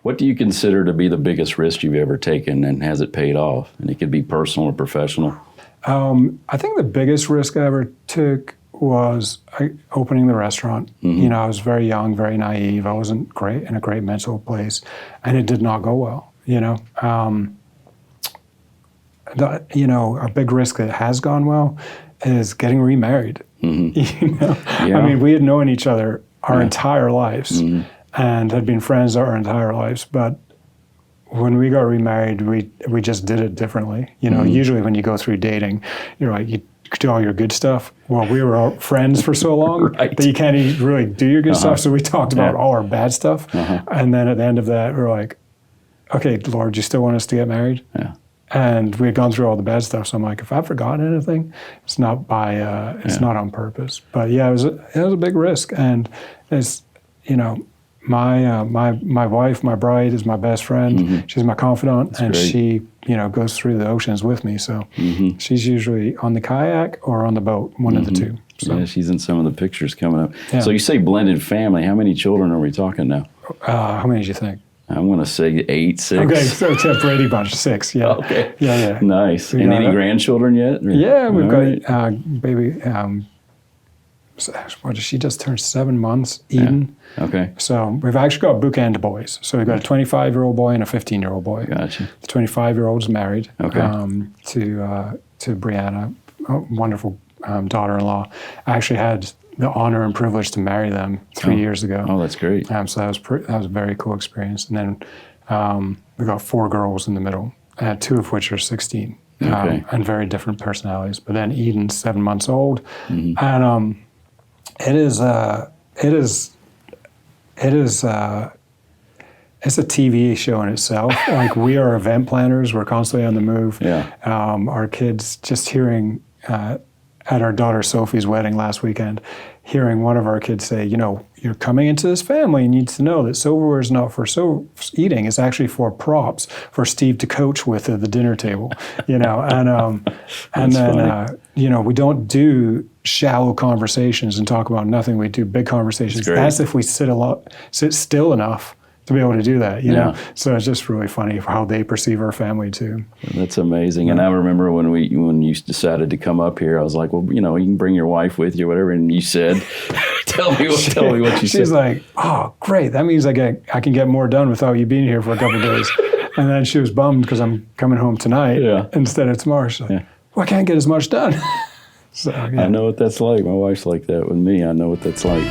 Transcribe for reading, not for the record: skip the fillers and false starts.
What do you consider to be the biggest risk you've ever taken, and has it paid off? And it could be personal or professional. I think the biggest risk I ever took was opening the restaurant. Mm-hmm. I was very young, very naive. I wasn't in a great mental place, and it did not go well. A big risk that has gone well is getting remarried. Mm-hmm. Yeah. I mean, we had known each other our entire lives and had been friends our entire lives, but when we got remarried, we just did it differently. Usually when you go through dating, you're like, you do all your good stuff. Well, we were all friends for so long that you can't even really do your good stuff. So we talked about all our bad stuff. And then at the end of that, we're like, okay, Lord, you still want us to get married? Yeah. And we had gone through all the bad stuff. So I'm like, if I've forgotten anything, it's not not on purpose. But yeah, it was a big risk. And it's, my wife, my bride, is my best friend. Mm-hmm. She's my confidant. That's and great. she, goes through the oceans with me. So she's usually on the kayak or on the boat, one of the two. So. Yeah, she's in some of the pictures coming up. Yeah. So you say blended family. How many children are we talking now? How many do you think? I'm going to say 8, 6. Okay, so it's a Brady bunch, 6, yeah. Okay. Yeah. Nice. And any grandchildren yet? Or? Yeah, we've All got baby, she just turned 7 months, Eden. Yeah. Okay. So we've actually got bookend boys. So we've got a 25-year-old boy and a 15-year-old boy. Gotcha. The 25-year-old's married Okay. to Brianna, a wonderful daughter-in-law. I actually had the honor and privilege to marry them 3 years ago. Oh, that's great. So that was a very cool experience. And then we got 4 girls in the middle, 2 of which are 16, Okay. and very different personalities. But then Eden's 7 months old, and it's a TV show in itself. Like, we are event planners. We're constantly on the move. Yeah. Our kids, just hearing at our daughter Sophie's wedding last weekend, hearing one of our kids say, you're coming into this family, you need to know that silverware is not for eating, it's actually for props, for Steve to coach with at the dinner table, and then, we don't do shallow conversations and talk about nothing. We do big conversations. That's if we sit still enough to be able to do that, you know? So it's just really funny how they perceive our family too. That's amazing. And I remember when you decided to come up here, I was like, well, you can bring your wife with you, whatever. And you said, tell me what you said. She's like, oh, great. That means I can get more done without you being here for a couple of days. And then she was bummed because I'm coming home tonight instead of tomorrow. She's like, well, I can't get as much done. So, I know what that's like. My wife's like that with me. I know what that's like.